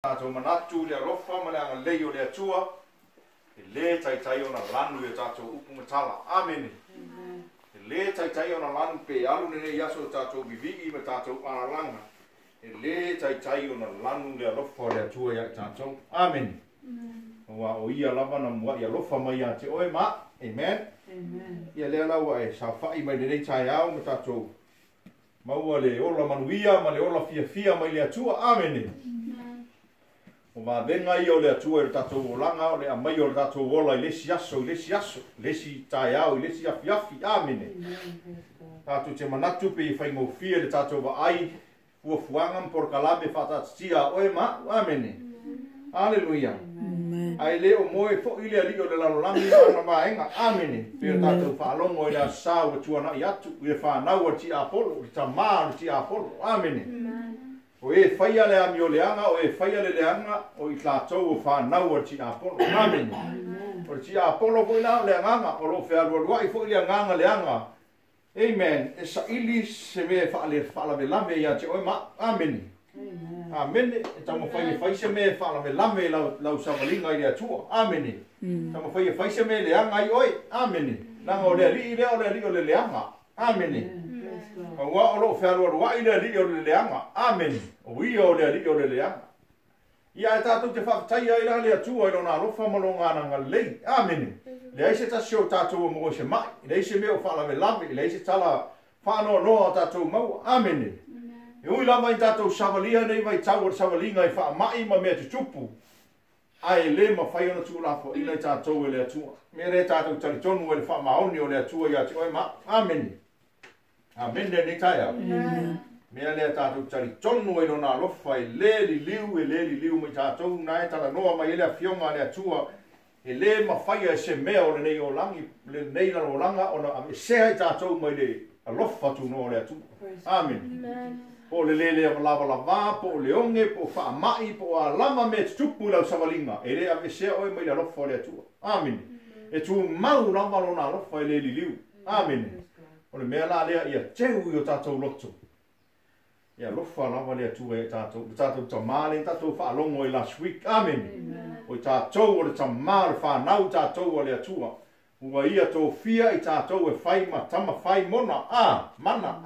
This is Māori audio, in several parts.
Tātou manatu lea rofa ma le anga lei o lea tua. E le tai o na lanu e tātou upu matala. Amen. E le tai o na lanu pe alu nene yaso tātou bivigi ma tātou aralanga. E le tai o na lanu lea rofa o lea tua ia tātou. Amen. Wa o ia lava na mua ia rofa mai a te oe ma. Amen. Ia lea laua e sa whai mai nene tai au ma tātou. Maua le ola manuia ma le ola fia mai lea tua. Amen. O va venga I o le atua e tatou o langa o le amai o le tatou ola I lesi aso, lesi tai au, I lesi afi, amene. Tatou te manatu pe I whai ngofia le tatou wa ai, ua fuanga mpor kalabe whatatia oe ma, amene. Aleluia. Ai le o moe fo I le ali o le lalolangi ana maenga, amene. Pea tatou whaalongo I le asa o tuana I atu, ue whanau o ti apolo, I tamā o ti apolo, amene. O e whaia le ami o leanga, o e whaia le leanga, o I tātou o whanau o ti apolo. Amen. O ti apolo ko ina leanga, o lo whea I fo I leanga leanga. Amen. E sa ili se me whaale lame ia te oe ma. Amen. Amen. E tamo whai se me whaale lame lau savalinga I lea tua. Amen. Tamo whai se me leanga I oe. Amen. Langa o lea li lea o lea li o le leanga. Amen. Wa o lo whea I lea li o le leanga. Amen. O ia o lea li o le leanga. Ia e tātou te whakatai ai la lea tua I lona alofa malonga nanga lei. Amen. Lea se ta sio tātou o mo se mai. Lea se meo whaalawe lawe. Lea se tala whaanoa noa tātou maua. Amen. E ui lama I tātou savalia nei vai tau o savalinga I wha mai ma mea te tupu. Ai le ma whai ona tū lafo ina I tātou e lea tua. Mea re tātou tali tonu e le wha maoni o lea tua ia te oi ma. Amen. Amen ne tai au. Mea lea tātou tari tonu e lona alofa e le li liu mai tātou na e tala noa mai lea fionga lea tua e le ma whaia e se mea o le nei o langi le nei na o langa o na e seha I tātou mai le alofa tu noa lea tua. Amen. Po le lea lava po le onge po wha mai po a lama me tupu lau savalinga e le ave sea oi mai le alofa lea tua. Amen. E tu mau lava lona alofa e le li liu. Amen. O le mea la lea ia teu I o tātou loto. Ia lofa lava lea tua e tātou tamale, tātou whaalongo I last week. Amen. O tātou o le tamale whanau tātou o lea tua. Ua ia tō fia I tātou e whai ma tama whai mona. Mana.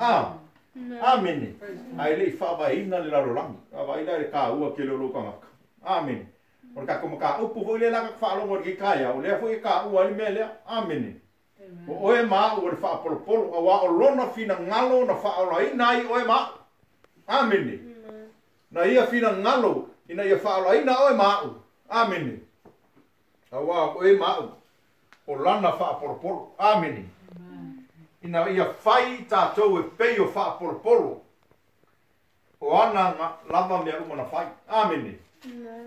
Amen. Ai le whawa ina le larolangi. Awa ina le kā ua ke lolo kangaka. Amen. O le kako maka upu fo I le laka whaalongo ki kaya. O lea fo I kā ua I mea lea. Amen. O oe maa ua le whaapolopolo. Awa o lona fina ngalo na whaola ina I oe maa. Amen. Na ia fina ngalo ina ia whaola ina oe maa. Amen. Awa oe maa. O lana whaapolopolo. Amen. Ina ia whai tātou e pei o whaapolopolo. O ana lava mea umana whai. Amen.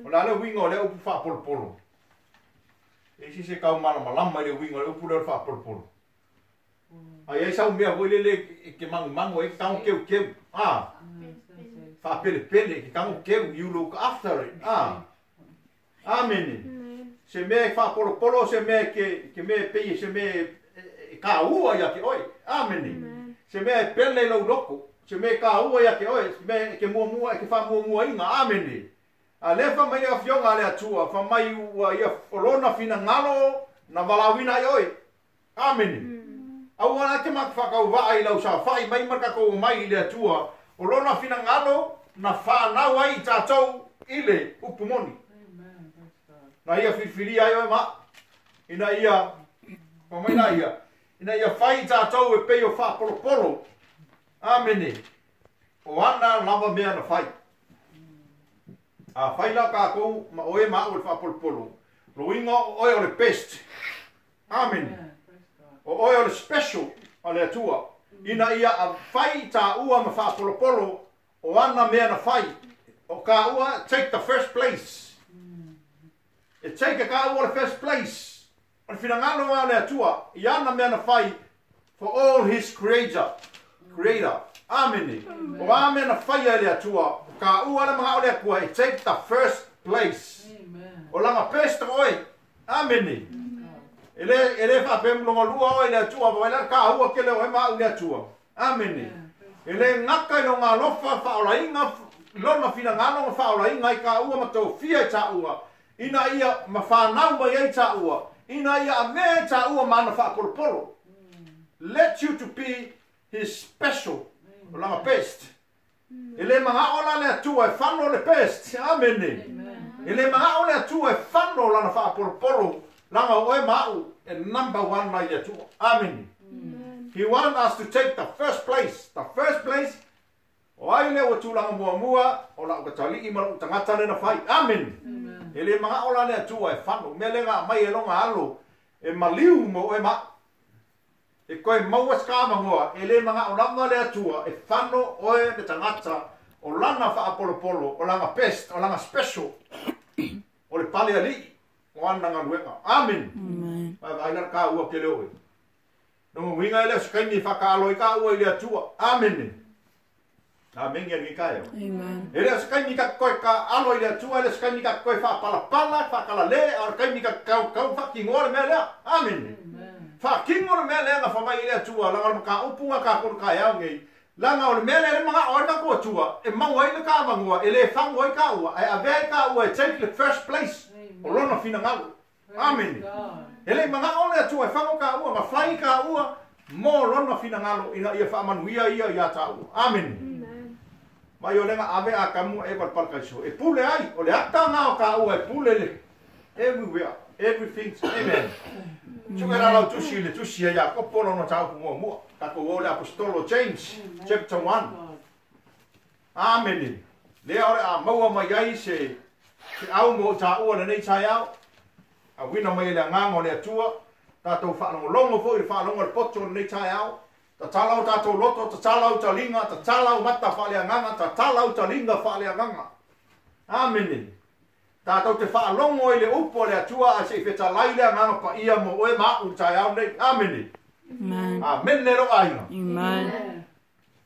O la le winga o le upu whaapolopolo. E si se kau mana malama le winga le upu le whaapolopolo. Ai ai sau mea voi lele ke mangu e kau keu. Whapele ke kau keu. You look after it. Amen. Se mea whaapolopolo se mea ke mea pei se mea ka ua ia ke oi. Amen. Se mea pele lau loko. Se mea ka ua ia ke oi. Se mea ke mua ke wha mua inga. Amen. A lefa mai a fionga le atua. Wha mai ua ia olona fina ngalo na walawina i oi. Amen. Au ana ke mak whakau waa I lau sa whai mai marka kou mai le atua. Olona fina ngalo na whanau ai tātou ile upumoni. Na ia whiwhiri ai oi ma. Ina ia, o mai na ia. Ina ia whai tātou e pei o whapolopolo. Amene. O ana lava mea na whai. A whai la kākou ma oe ma o le whapolopolo. Roinga oe o le best. Amen. O oe o le special o le atua. Ina ia a whai tā ua ma whapolopolo o ana mea na whai. O ka ua take the first place. E take a ka ua the first place. O le whinangano a le atua. I ana mea na whai for all his creator. Amen. O a mea na whai a le atua. Ka ua le mga o le akua. E take the first place. O langa pesta oi. Amen. Ele fa pemlo lua o le atua. O le ka ua ke le o ma o le atua. Amen. Ele ngaka no ngā lofa whaola inga lona fina ngano fa ola inga ka ua ma to fia cha ua ina ia ma fa nau ma ia cha ua ina ia me cha ua mana fa polo let you to be his special ola best ele manga ola le tua fano le best amen ele manga ola tua fano la fa polo langa oe mau and number 1 na ia tua amen. He wants us to take the first place. The first place. O ai le o tulanga mua o la o tali i mara tangata le na fai. Amen. Ele mga ola le atua e whanu. Melenga mai e longa alo. E maliu mo e ma. E koe maua skama ngoa. Ele mga olanga le atua e whanu oe le tangata. O lana wha apolo. O langa best. O langa special. O le pale ali. O ananga luenga. Amen. Ai ka ua ke leo e. Nongo winga ele skaini whakaalo ka ua ile atua. Amen. Amen ya ngikayo. Amen. Ele skaini ka koe ka alo ile atua ele skaini ka koe whapala whakala le ar kaini ka kau whakingore me lea. Amen. Whakingore me lea nga whamai ile atua langa ka upunga ka kuru ka iau ngei. Langa ole mele ele mga ora ka kua tua e maua ile ka mangua ele whangu ka ua e avea ka ua e take the first place. O lona fina ngalu. Amen. Ele mga ole atua e whangu ka ua, ma whai ka ua, mo lona fina ngalo ina ia whaamanuia ia ta ua. Amen. Mai o lenga ave a kamu e par kaiso. E pule ai, o le ata ngao ka ua e pule le. Everywhere, everything. Amen. Chukera lau tusi le tusi ia ko polo no tau ku mua. Ka ko ole apostolo James chapter 1. Amen. Le ore a maua mai ai se au mo ta ua nei tai au. A wina mai le ngango le atua tatou whaalongolongo fo i le whaalongo le poto nei tai au ta talau tatou loto ta talau ta linga ta talau mata whaaleanganga ta talau ta linga whaaleanganga amen tatou te whaalongo i le upo le atua a se wheta lai le anganga pa ia mo oe maa u tai au nei amen amen le ro ainga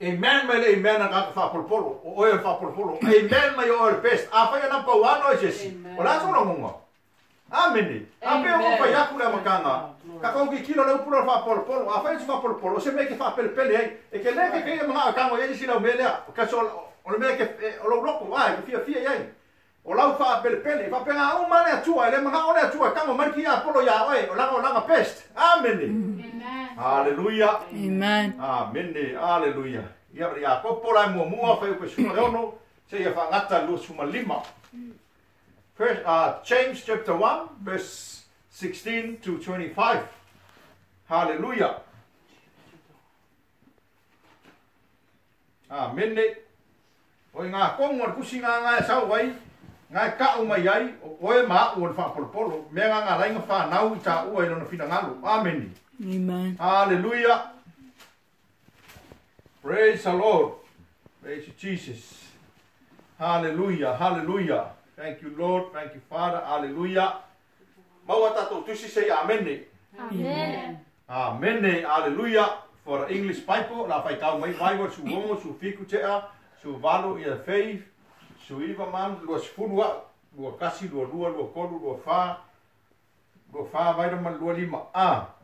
amen mai le amen nga whapolpolo o oe whapolpolo amen mai o le best a whai ana pauano e jesi o la sona ngonga amen. Ape o pa yaku le makanga. Ka ko ki kilo le upula fa polo. A fa fa polo. Se me ke fa pele ai. E ke le ke mga kango ye sila melea. Ka so o le me ke o lo loko ai ke fia ai. O la fa pele fa penga o mane atua le mga ona atua kango man ki a polo ya oi. O la pest. Amen. Amen. Hallelujah. Amen. Amen. Hallelujah. Ya ko pola mo fa ko suma ono. Se ya fa ngata lu suma lima. First, James chapter 1, verse 16 to 25. Hallelujah. Amen. O ngā kongo kusinga ngā sau wai, ngā ka mai ai, o e maa ua whapolopolo, mea ngā lainga whanau i tā ua i lona whina ngalu. Amen. Amen. Hallelujah. Praise the Lord. Praise you, Jesus. Hallelujah. Hallelujah. Thank you, Lord. Thank you, Father. Hallelujah. Maua tatou tusi say amen. Amen. Amen. Hallelujah. For the English Bible, la fai tau mai Bible su ongo, su fiku tea, su valo i a faith, su iwa man, lua sifurua, lua kasi, lua kolu, lua fa, vaira man, lua lima.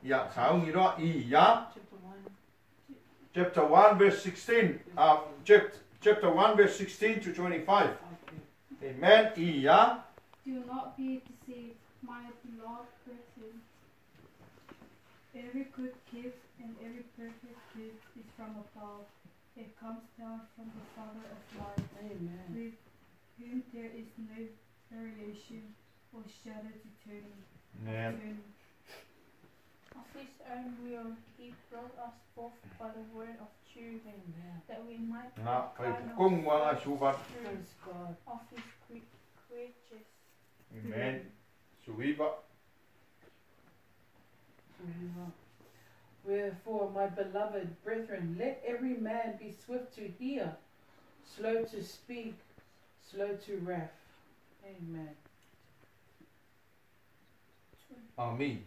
Ya, saungi roa, i ya. Chapter 1, verse 16. Chapter 1, verse 16 to 25. Amen. Iya. Do not be deceived, my beloved brethren. Every good gift and every perfect gift is from above. It comes down from the Father of light. Amen. With whom there is no variation or shadow to turn. Amen. Of his own will, he brought us forth by the word of truth, that we might be of his creatures. Amen. Suiva. Wherefore, my beloved brethren, let every man be swift to hear, slow to speak, slow to wrath. Amen. Amen.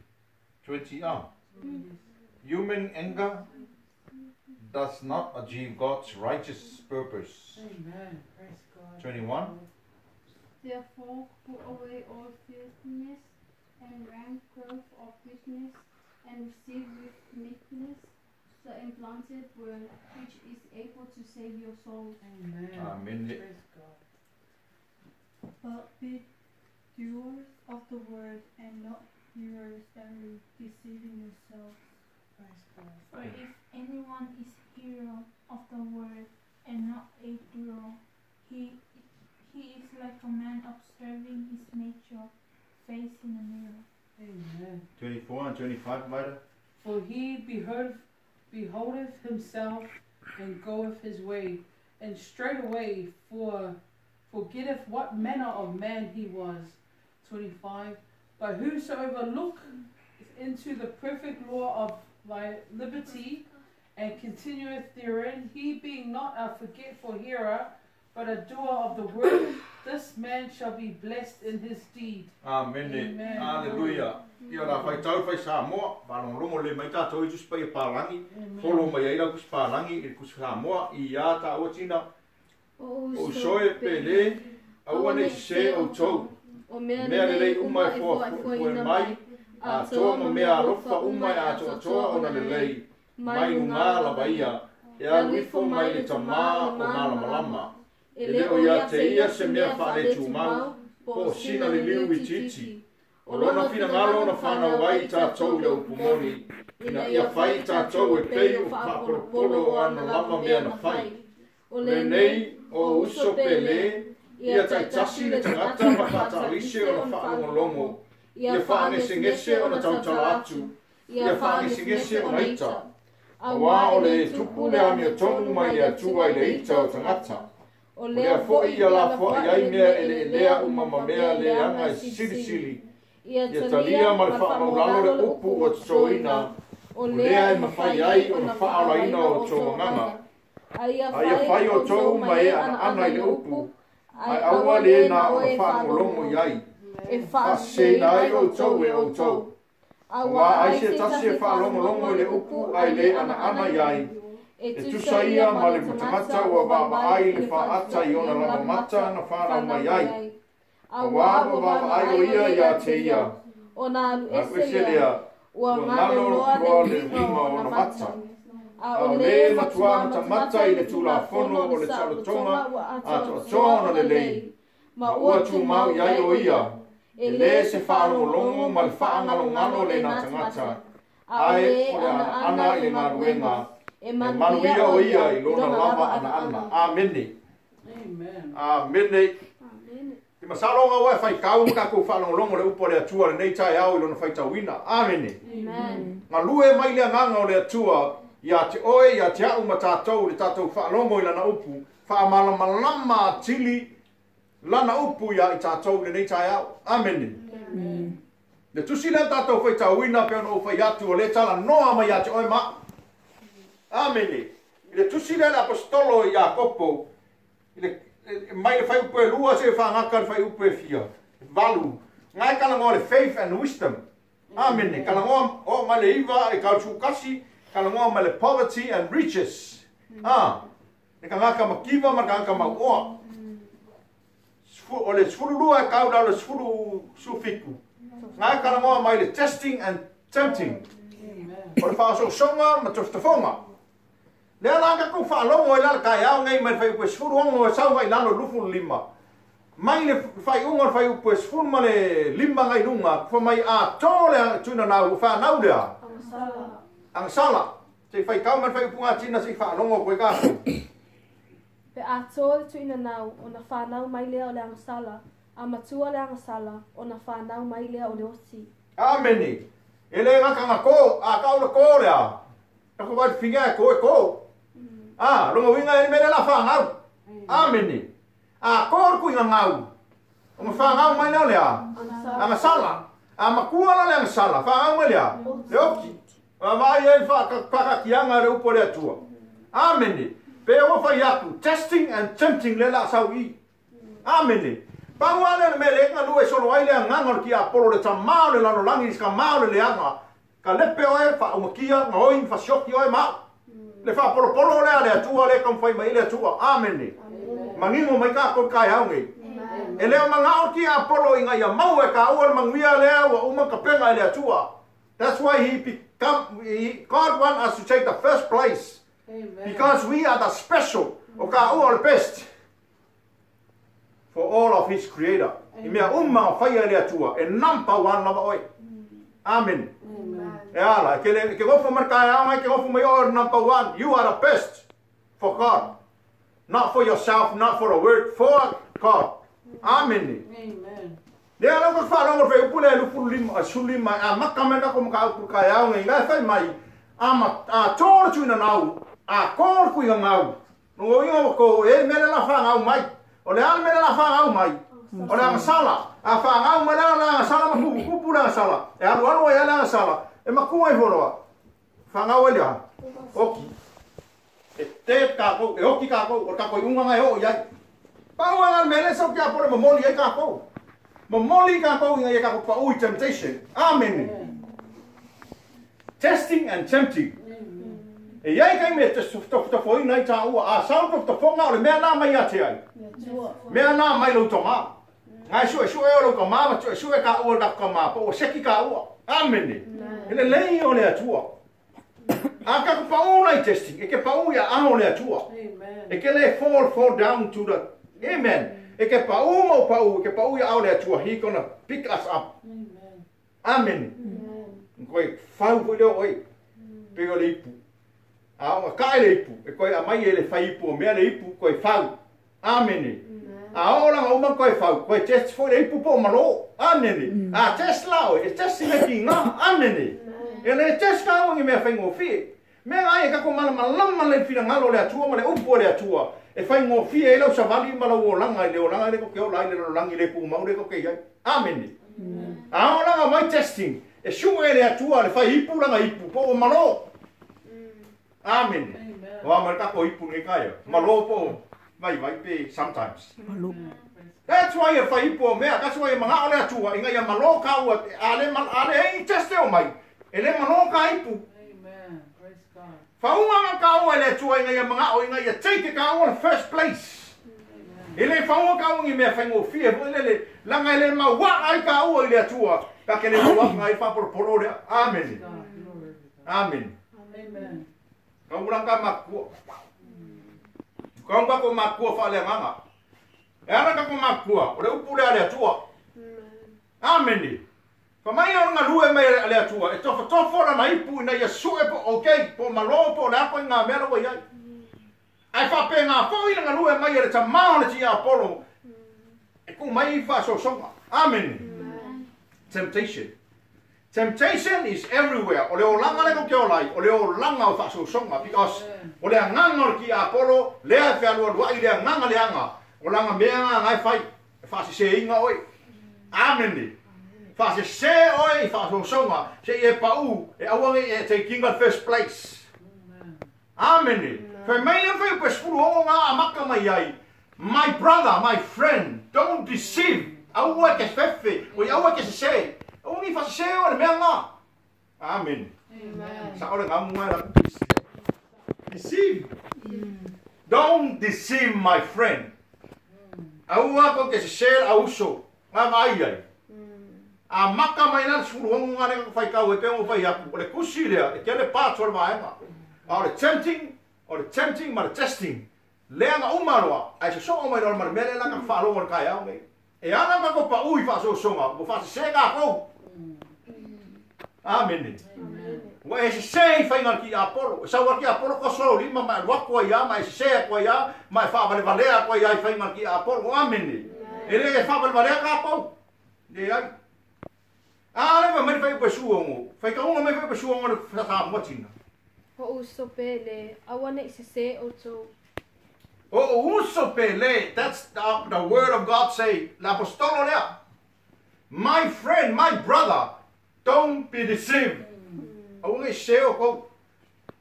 20 Human anger does not achieve God's righteous purpose. Amen. Praise God. 21. Therefore, put away all filthiness and rank growth of wickedness, and receive with meekness the implanted word, which is able to save your souls. Amen. Amen. Praise God. But be doers of the word and not hearers only, deceiving yourselves. Praise God. For if anyone is hearer of the word and not a doer, he is like a man observing his nature face in a mirror. Amen. 24 and 25, Maida. For he beholdeth himself and goeth his way, and straightway forgetteth what manner of man he was. 25. But whosoever looketh into the perfect law of liberty and continueth therein, he being not a forgetful hearer, but a doer of the word, this man shall be blessed in his deed. Amen. Amen. Hallelujah. Ia la fai tau fai Samoa, palongo le mai tātou i tuspai palangi, holo mai ai lau kus palangi i kus Samoa, i a ta o tina, o soe pele, aua nei se o tau, mea lelei umai fua mai, a toa ma mea rofa umai a toa ona lelei, mai ngā la baia, e a luifo mai le tamā o ngā lama. E leo ia te ia se mea whaare tūmau, po sina le liu i titi. O lona fina ngalo na whanau ai tātou le upumoni, ina ia whai tātou e pei o whakaporopolo ana lama mea na whai. O le nei, o uso pele, ia tai tasi le tangata whakatalise o na whaangolongo, ia whaangesengese o na tautala atu, ia whaangesengese o na ita. Awa o le tupu le ami o tongu mai le atua i le ita o tangata. O lea fo'i ia la fo'i ai mea ele lea umama mea le anga i sili. Ia talia ma le wha'amaulalo le upu o tsoina. O lea e mawhai ai o na wha'alaina o tō nganga. Aia whai o tō uma e ana i le upu. Ai aua le na o na wha'amolongo iai. E wha'asena ai o tō e o tō. Awa ai se tasi e wha'alongolongo i le upu ai le ana iai. E tusa ia ma le mutamata ua wawa ai le whaata i ona lama mata na whanau mai ai. A wawa ai o ia ia te ia. O nā alu eselea, ua ngalo loa le rima o na mata. A o le matua mutamata i le tula fono o le talotonga a toa ona le lei. Ma ua tu mau iai o ia. E le se whaalongolongo ma le whaangalongalo le nā tangata. Ai o le ana i le ngaruenga. E manuia o ia i lona lava ana. Amene. Amen. Amene. I masalonga ua e whai kau ka kou whalongolongo le upo le atua le nei tai au i lona whai tauina. Amene. Amen. Ngā lue mai lea nganga o le atua ia te oe, ia te au ma tātou le tātou whalongo i lana upu. Whaamalamalama tili lana upu ia i tātou le nei tai au. Amene. Amen. Le tusi le tātou whai tauina pe ono whai atu o le tala noa mai ia te oe ma. Amene. Le tusi le apostolo i a kopo. Mai le fai upe lua se whangaka le fai upe fia. Valu. Ngai kalangoa le faith and wisdom. Amene. Kalangoa o mai le iwa e kautu kasi. Kalangoa mai le poverty and riches. Ne kangaka makiwa ma kangaka mauoa. O le sfuru lua e kaudau le sfuru sufiku. Ngai kalangoa mai le testing and tempting. O le whaaso songa ma tostafonga. Le ala ka whaalongo i lala kai au ngai mai whai upe sfuru ongo e sau mai lalo lufu lima. Mai le whai unga whai upe sfuru ma le lima ngai lunga. Kwa mai a tōle tuna nau whanau lea. Angsala. Te whai kau mai whai upunga tina si whaalongo koe kātu. Pe a tōle tuina nau o na whanau mai lea o le angsala. A matua le angsala o na whanau mai lea o le oti. Amene. E le ngaka ngā kō, a kau le kō lea. Kako wai whinga e kō e kō. Longa winga e mele la whangau. Amene. Kōr kui ngā ngau. O ma whangau mai nao lea. A ngasala. A makuala le ngasala. Whangau mai lea. Le oki. Vai e whakakianga re upo le atua. Amene. Pe o whai aku. Testing and tempting le la sau i. Amene. Panguane le mele ngā lue solo ai lea ngangor ki a polo le tamao le lano langi iska mao le leanga. Ka lepe oe wha umakia ngā oin wha sioki oe mao. Le wha polo polo lea le atua le kam whai mai le atua. Amene. Mangingo mai ka koi kai haungi. E leo mangao ki a polo inga ia mau e ka ua manguia lea wa uma ka penga le atua. That's why God wants us to take the first place. Amen. Because we are the special, o ka all best for all of His Creator. I mea umma o whaia lea tua, e number one lava oi. Amen. E ala, ke gofu markai aongai, ke gofu mai o number one. You are the best for God. Not for yourself, not for the word, for God. Amen. Amen. Lea lau ka whanonga whai upule lupu lima, sulima, a makamena ko maka upu kai aongai, ngai whai mai, a tōna tuina nau, a kōr kui ngau. No inga ko e mele la whangau mai, o le al mele la whangau mai, o le angasala, a whangau mai la angasala ma kupu la angasala, e alu alu e ala angasala, e makua i whoroa, whangau e lea, oki, e te kako, e oki kako, o kako i unga o iai. Pau anga mele sau kia pore mamoli e kako. Mamoli kako inga e kako pa ui temptation. Amen. Testing and tempting. E iai kai me te tofoi nei tā ua, a sau tofonga o le mea nā mai ate ai. Mea nā mai lau tonga. Ngai sue e lau ka maa, sue ka ua ka maa, po o seki ka ua. Amen. Ele lei o le atua. A ka pa nei testing, e ke pa ua ano le atua. E ke le fall down to the, amen. E ke pa mo pa u, ke pa ua ao le atua, he gonna pick us up. Amen. Koe whau koe leo oi, peo le ipu. Aonga kai le ipu, e koe a mai e le whai ipu, o mea le ipu, koe whau. Amen. A oranga uma koe whau, koe test foi le ipu po malo. Amen. A test lao, e test sine ki ngā. Amen. E le test kao ngi mea whaingo fie. Mea ai e kako malama le whina ngalo le atua, ma le upu le atua. E whaingo fie e lau savali ma lau o langa, e leo langa le ko keo lai le langi le pu mau le ko kei ai. Amen. A oranga mai testing. E sunga e le atua le whai ipu langa ipu po o malo. Amen. Wa ma ka ko ipu ngai kaya. Malo po vai pe sometimes. Malo. That's why e whai ipu mea, that's why e manga o le atua inga ia malo ka ua ale teste o mai. E le malo ka ipu. Amen. Praise God. Whaunga ka ua le atua inga ia manga o inga ia take ka ua the first place. Ele whaunga ka ua ngi mea whaingo fie le langa ele ma wa ai ka ua i le atua. Ka ke le wa ngai whaporo le. Amen. Amen. Amen. Kau urang ka makua. Kau ba ko makua fa le manga. E ana ka ko makua, o le upule ale atua. Amen. Fa mai ona lue mai ale atua, e tofo na mai pu na ia sue po okay, po malo po la ko nga melo wa ia. Ai fa pe nga fo ina lue mai ele tama le ti Apollo. E ko mai fa so songa. Amen. Temptation. Temptation is everywhere. O le o langa le ko ke o lai, o le o langa o fa so songa because o le nganga ki Apollo, le a fa lo i le nganga le anga. O langa mea ngai fai, fa se inga oi. Amen. Fa se oi fa so songa, se e pa u, e awangi e taking the first place. Amen. Fa mai na fa ko skulu o nga amaka mai ai. My brother, my friend, don't deceive. Awa ke fefe, o awa ke se. Only for sale and mea. Amen. Amen. Sa ora ngamu la deceive. Don't deceive my friend. Aua ko ke se auso. Ma mai ai. A maka mai na suru honga ne ko fai ka o pe o fai aku. O le kusi le, e ke le pa tsor mai nga. O le tempting, ma le testing. Le nga umaroa, ai se so o mai normal mele la ka fa lo mo ka ya me. E ana ka ko pa ui fa so songa, ko fa se ga ko. Amen. Wa e se fai ngal ki Apollo. Sa wa ki Apollo ko so lima ma wa ko ya ma se ko ya ma fa vale vale ko ya fai ngal ki Apollo. Amen. Ele e fa vale vale ka ko. De ai. Ale ma mai fai pesuongo. Fai ka unga mai fai pesuongo fa ka mo tina. Ho uso pele awane se o to. Oh, uso pele. That's the word of God say. La apostolo lea. My friend, my brother, don't be deceived. Awangi seo ko.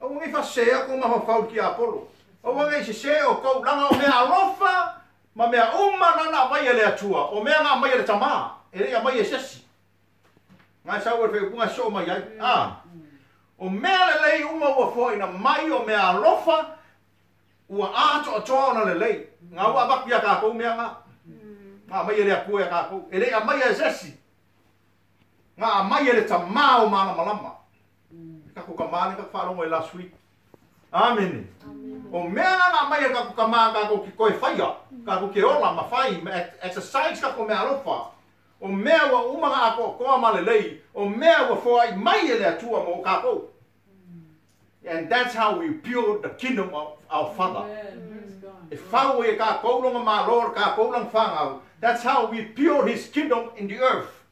Awangi fa seo ko ma fa ki Apollo. Awangi seo ko langa o mea alofa, ma mea uma na mai le atua. O mea nga mai le tama. E ia mai sesi. Ngai sa wa fe bunga so mai ai. Ah. O mea le lei uma wa fo ina mai o mea alofa. Ua ato na le lei. Nga wa bak ya ka ko mea nga. Nga mai le aku ya ka ko. E le mai sesi. Nga mai ele tamao malama. Kako kamane ka whalongo e last week. Amen. O mea nga mai kako kamane kako ki koe whaia. Kako ke ola ma whai. Exercise kako mea rofa. O mea wa umanga ako koa malelei. O mea wa fwai mai ele atua mo kako. And that's how we build the kingdom of our Father. E whau e ka koulonga ma lor ka koulang whangau. That's how we build his kingdom in the earth.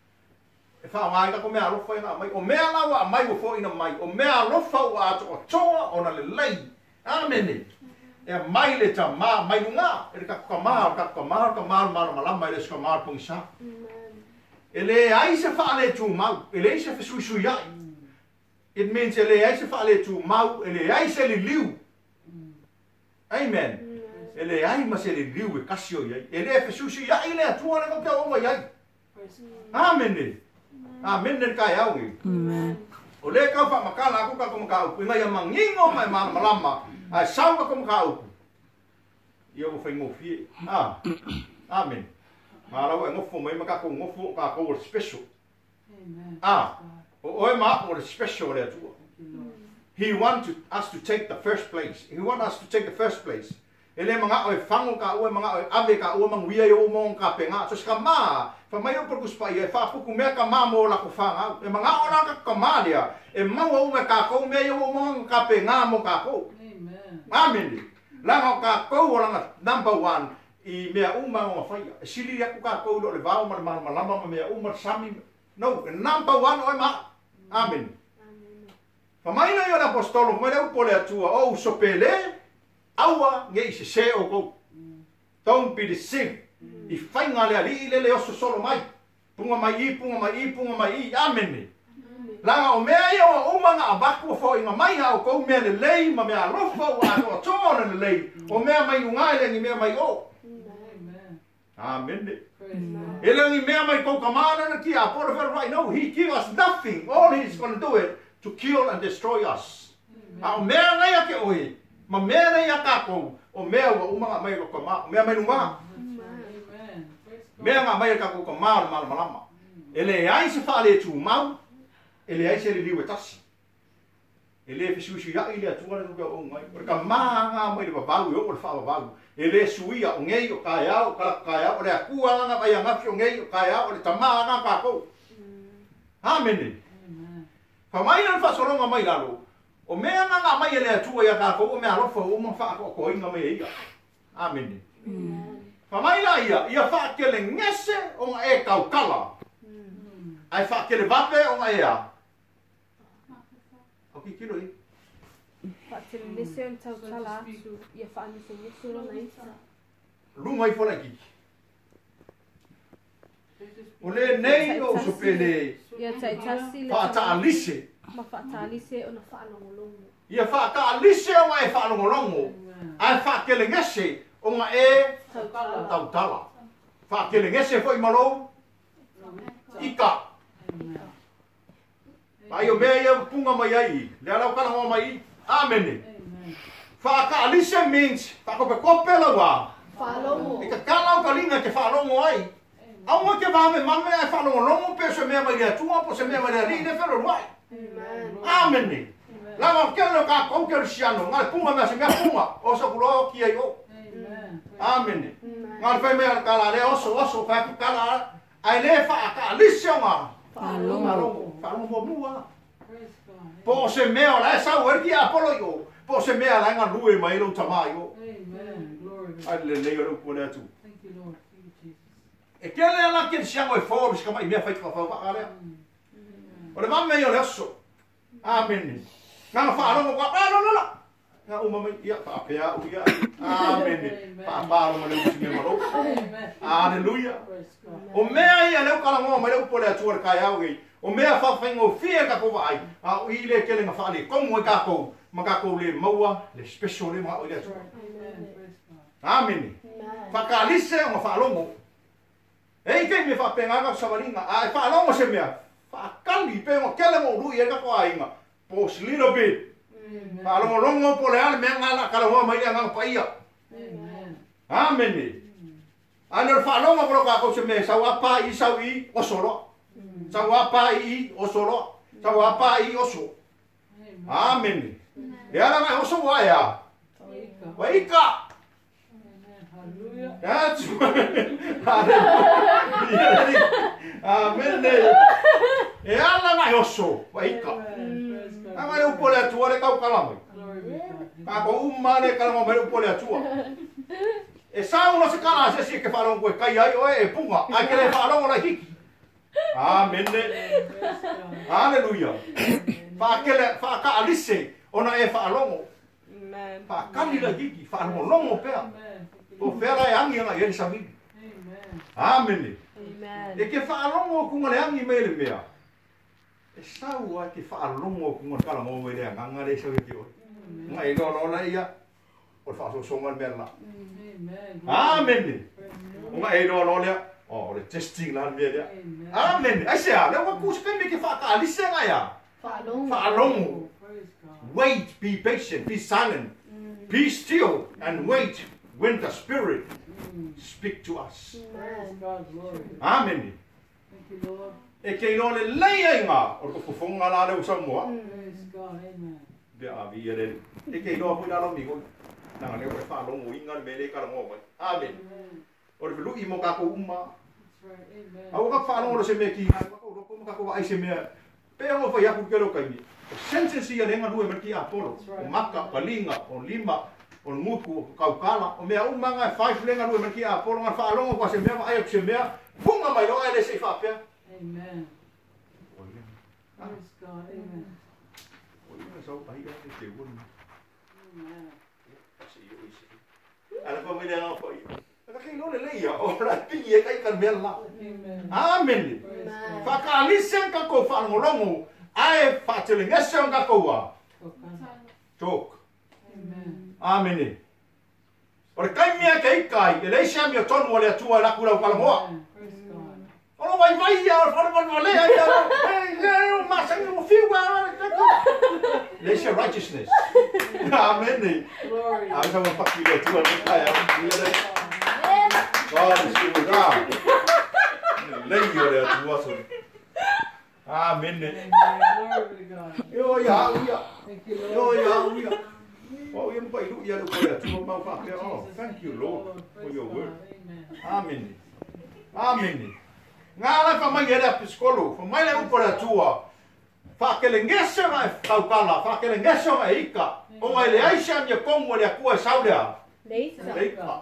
E whao ngai ka ko mea rofa ina mai. O mea lawa a mai wafo ina mai. O mea rofa ua ato o toa o na le lei. Amen. E mai le ta maa mai nunga. E ka kamar malama e le skamar pungisa. E le aise wha le tu mau. E le aise wha sui ai. It means ele aise fa le tu mau, ele aise le liu. Amen. Ele ai mas ele liu e kasio ia. Ele fe sushi ia ile atua na ka o mai ai. Amen. Amen ne kai au. Amen. O le ka fa makala ku ka ko ka u ngai mangingo mai malama. Ai sau ka ko ka u. Ia ko fa mo fi. Amen. Mara wa ngofo mai maka ko ngofo ka ko special. Amen. Special. He wants us to take the first place. He wants us to take the first place. Ele mga oi fango ka o mga ave ka o mga wiya o mong ka penga so ska ma fa mai o perkus pa ia fa puku me ka ma mo la ko fanga e mga ora ka kamalia e ma o me ka ko me o mong ka penga mo ka ko. Amen. La ka ko ora number 1 I me uma o fa sili ya ku ka ko lo le va ma lama me uma sami no number 1 oi ma. Amen. Pamaina yo na apostolo, mo le upole atua o sopele awa nge se o go. Don't be deceived. I fainga le ali le oso solo mai. Punga mai. Amen. La o mea yo o manga abaku fo inga mai ha o ko me le lei ma me alofa wa o tona le lei. O mea mai ngai le ni mea mai o. Amen. Ele ni mea mai ko kamana na ki a por right now he give us nothing. All he's going to do it to kill and destroy us. A mea ngai ake oi. Ma mea nei akako o mea wa umanga mai ko kama. Mea mai nunga. Mea nga mai ka ko kama malama. Ele ai se fale tu mau. Ele ai se le liwe tasi. Ele fisu ya ile atua na ko ngai. Por kama nga mai le babu yo por fa babu. Ele suia o ngei o kaya o le akua nga vai nga fio ngei o kaya o le tama nga ka ko. Amen. Fa mai na fa solo nga mai lalo. O mea nga mai ele atua ya ka ko o mea rofa o mo fa ko inga mai ia. Amen. Fa mai la ia fa ke le ngese o nga e kau kala. Ai fa ke le vape o nga ia. O ki kilo i. Lungai fora ki. O le nei o sopele. Fa ta alise. Ma fa ta alise o na fa longolongo. Ia fa ka alise o nga e fa longolongo. Ai fa ke le ngese o nga e tautala. Fa ke le ngese foi malo. Ika. Ai o mea ia punga mai ai. Le ala kala ho mai. Amen. Fa ka alise means fa ko pe kopela wa. Fa longo. E ka kala o kalinga ke fa longo ai. Au mo ke va me mame ai fa longo pe se mea mai tua po se mea mai ri ne fero wai. Amen. La mo ke lo ka ko ke siano ngal punga me se mea punga. O so kulo ki ai o. Amen. Ngal fe me kala le oso fa kala ai le fa ka alise nga. Fa longo mua. Po se mea la sa werki apolo yo. Po se mea la nga lue mai lo tama yo. Amen. Glory to God. Ai le le ro ko le tu. Thank you Lord. Thank you Jesus. E ke le la ke siamo e forbes kama i mea fai fa ale. O le mamme yo le so. Amen. Nga fa lo ko no. Nga uma mai ia pa pea u ia. Amen. Pa lo le tu me malo. Amen. Hallelujah. O mea ia le kala mo mai le po le tu ka ya o o mea whawhaingo whia ka kowa ai. A o i le kele nga whaale kongo i kako. Ma kako le maua, le special le maha o i le atua. Amen. Whakalise o ma whaalongo. Ei kei me whapengaga sawaringa. A e whaalongo se mea. Whakali pe o kele mo rui e kako ainga. Pos little bit. Whaalongo longo po le ale mea ngana kala hoa mai ngana paia. Amen. Ano whaalongo po kako se mea. Sau apa i sau i o solo. Sa wapa I osolo. Sa wapa I oso. Amen. E ala mai oso wa ya. Wa ika. That's Amen. E ala mai oso wa ika. Ama le upole atua le kau kalama. Ka ko umane kalama mai upole atua. E sauna se kala se ke falon ko kai ai o e punga. A ke le falon la hiki. Amen. Hallelujah. Fa kele fa ka alise ona e fa longo. Amen. Fa kali la hiki fa longo pe. O fera e angi nga e sabi. Amen. Amen. Amen. E ke fa longo ku ngale angi mele mea. E sau a ke fa longo ku ngale kala mo mele nga le sabi ki o. Ngai lo la ia. O fa so so ngal mela. Amen. Amen. Ngai lo le oh, le testing la mele. Amen. Asia, le wa ku se ke me ke fa ka alise nga ya. Fa longo. Wait, be patient, be silent. Be still and wait when the Spirit speak to us. Amen. Thank you, Lord. E ke no le leia nga o ko fonga la le usamoa. Praise God. Amen. Be a vi ele. E ke no fu la lo mi ko. Na le ko fa lo mo inga me le ka lo mo. Amen. O le lu I mo ka ko uma. That's right. Amen. Au ka fa lo se me ki ko ko ka ko ai se me. Pe o fa ya ku ke lo ka ni. Sentence ia lenga due merki Apollo. O maka palinga o lima o nguku kaukala o mea umanga 5 lenga due merki Apollo nga fa longo kwa se mea ai se mea funga mai lo ele se fa pe. Amen. Praise God. Amen. O so pai ga te won. Amen. Pasi yo isi. Ala ko me lenga ko. Ka ke lo le ia o la pi e kai kan bella. Amen. Amen. Fa ka listen ka ko fa longo ai fatele ngesong ka koa. Tok. Amen. Amen. Ora kai mea kai kai, ele sia mi ton mo le tua la kula kala mo. Ora vai ya, ora vai ya. Eh, ma sa mi fiu wa. Le sia righteousness. Amen. Glory. Ai sa mo pakki le tua ka ya. God is good. Le yo le tua so. Amen. Glory to God. Yo ya uya. Thank you, Lord. Yo ya uya. Oh, you pai lu ya lu ko tu mau fa. Oh, thank you, Lord, for your word. Amen. Amen. Ngala fa mai era psikolo, fa mai le upora tua. Fa ke le ngesa mai kaukala, fa ke le ngesa mai ika. O mai le aisha mi komo le ku saulea. Leika.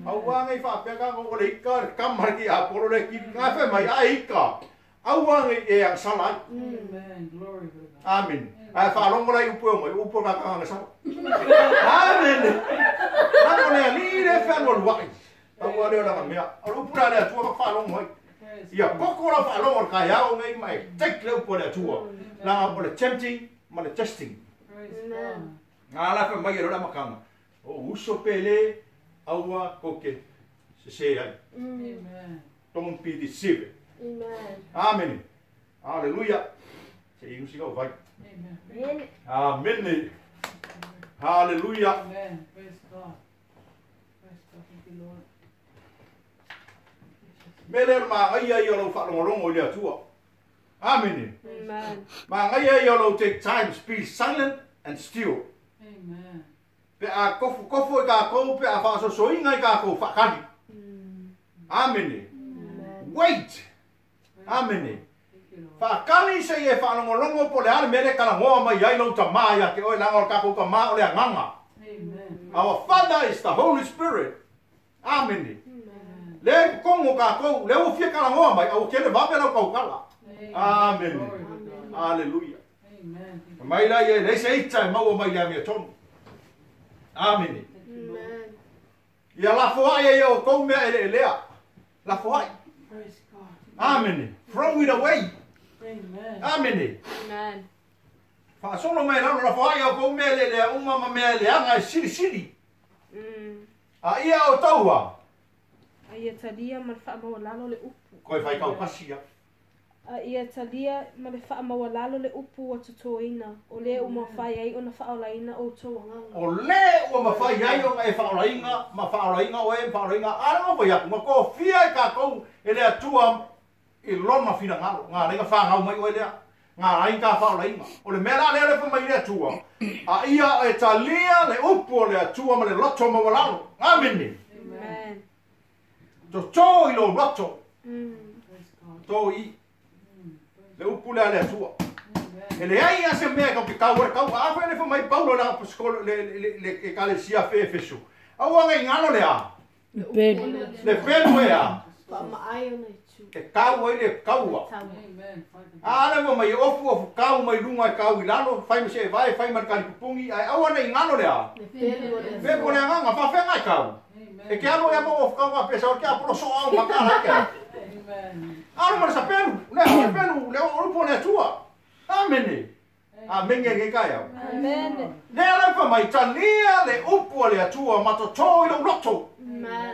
Au wa ngai fa pe ka ko le ika kamar ki aporo le ki ngafe mai aika. Awang e ang salai. Amen. Glory to God. Amen. Ai fa longo lai upo mo upo ka ka sa. Amen. Na ko le li le fa mo wai. Pa wa le la mea. O upo la le tu fa longo mo. Ya poko la fa longo ka ya o ngai mai. Tek le upo le tu. La o le tempting, ma le testing. Amen. Ala fa mai ro la makanga. O uso pele awa koke. Se ai. Amen. Don't be deceived. Amen. Amen. Hallelujah. Say you see go vai. Amen. Amen. Hallelujah. Amen. Praise God. Praise God. Thank you, Lord. Mele ma ai ai lo fa longo le tua. Amen. Amen. Ma ai ai lo take time, be silent and still. Amen. Pe a kofu ka ko pe a fa so inga ka ko fa kali. Amen. Wait. Amen. Fa kali se e fa longo po le ar mele kala mo mai ai lo tama ya ke o la ka ko ma o le nganga. Amen. Our Father is the Holy Spirit. Amen. Le kongo ka ko le o fie kala mo mai o ke le ba pe lo ka kala. Amen. Hallelujah. Amen. Mai la ye le se ita mo mai ya me ton. Amen. Amen. Ya la fo ai yo ko me ele lea. La fo ai. Praise God. Amen. Throw it away. Amen. Amen. Amen. Fa solo mai la fo ai ko me le uma ma me le anga sili. A ia o taua. Ia talia ma fa ma lalo le upu. Ko fai ka pasia. Ia talia ma le fa ma lalo le upu o totoina. O le uma fai ai ona fa olaina o toanga. O le uma fai ai o e fa olaina, ma fa olaina o e fa olaina. Ala mo ia ma ko fia ka ko ele atua I lona fina ngalo. Ngā renga whāngau mai oe lea. Ngā rai ka whao laima. O le mea lea lefa mai lea tua. A ia e talia le upu o lea tua ma le loto ma walalo. Amene. Amen. To tō I lo loto. Tō I. Le upu lea tua. E le ai ase mea kau ki kau e kau. A whene fa mai paulo la paskolo le kalesia fe fesu. Au anga I ngalo lea. Le pelu ea. E kau ai le kaua. Ana mo mai ofu kau mai lunga kau I lalo. Fai me se vai, fai man kani pupungi. Ai au ana I ngalo lea. Pepo lea nganga, fa whenga kau. E ke alo ea mo ofu kau a pesa o ke apolo so au makara ke. Ano mana sa pelu. Lea pelu, lea orupo lea tua. Amene. Amenge ke kai au. Amen. Lea lefa mai talia le upu lea tua matoto I lo loto.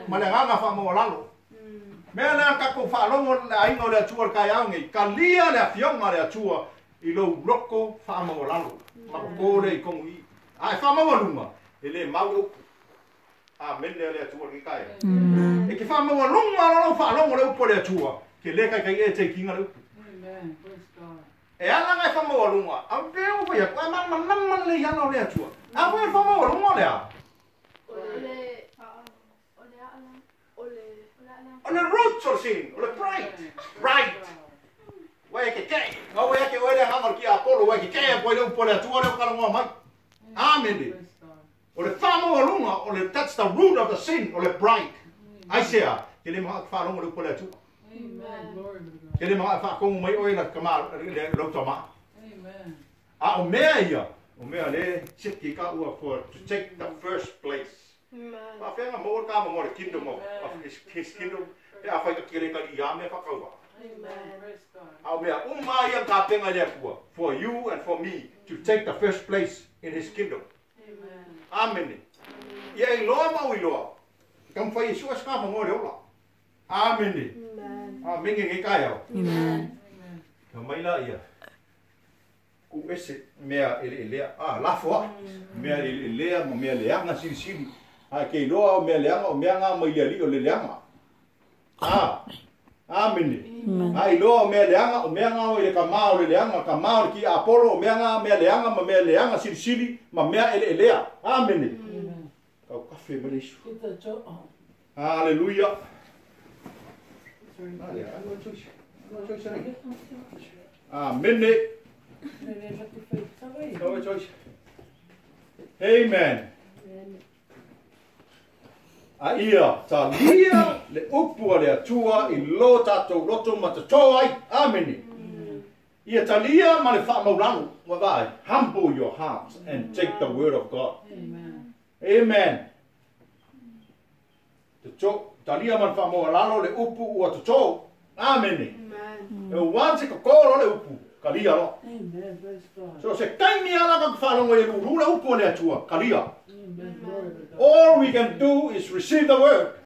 Ma le nganga wha mo lalo. Mea lea kako whaalongo le aingo lea tua kai au ngi. Ka lia lea fionga lea tua I lo loko wha mo lalo. Ma kore I kongu I. Ai wha mo lunga. E le mau upu. Amen lea tua ke kai au. E ke wha mo lunga lalo whaalongo le upu lea tua. Ke le kai e te kinga le upu. E ana ngai wha mo lunga. A peo ko ia. Koe man le iana lea tua. A koe wha mo lunga lea. On the roots of sin, on the right. Wai ke kei, ngau wai ke oere hamar ki Apollo, wai ke kei a koe leu pole atua leu kalangoa mai. Amen. O le whamo alunga, o le that's the root of the sin, o le pride. Aisea, ke le maha whalonga leu pole atua. Ke le maha whakongu mai oe na kama le lautama. A o mea ia, o mea le siki ka ua to take the first place. Ma whenga mō ka mo the kingdom of his kingdom. E a whai ka kere ka I a mea whakaua. Au mea ia ka penga lea kua. For you and for me to take the first place in his kingdom. Amen. Ia I loa mau I loa. Kam whai Yesu as ka mo le ola. Amen. Amen nge kai au. Amen. Ka mai la ia. Ku ese mea ele lea. Lafo. Mea ele lea mo mea leanga siri. Ai ke loa o mea leanga o mea ngā mai li o le leanga. Amen. Ai loa o mea leanga o mea ngā o le kamao le leanga. Kamao le ki Apollo o mea ngā mea leanga ma mea leanga siri ma mea ele lea. Amen. Kau kafe ma leisu. Hallelujah. Amen. Amen. A ia, ta lia le upua le atua I lo tatou loto matato ai. Amen. Ia ta lia ma le whaamauranu. Wawai, humble your hearts and take the word of God. Amen. Ta lia ma le whaamauranu le upu ua tato. Amen. E wanse ka kōro le upu, ka lia lo. So se kaimi ala ka whalongo e lulu le upu le atua, ka lia. All we can do is receive the word.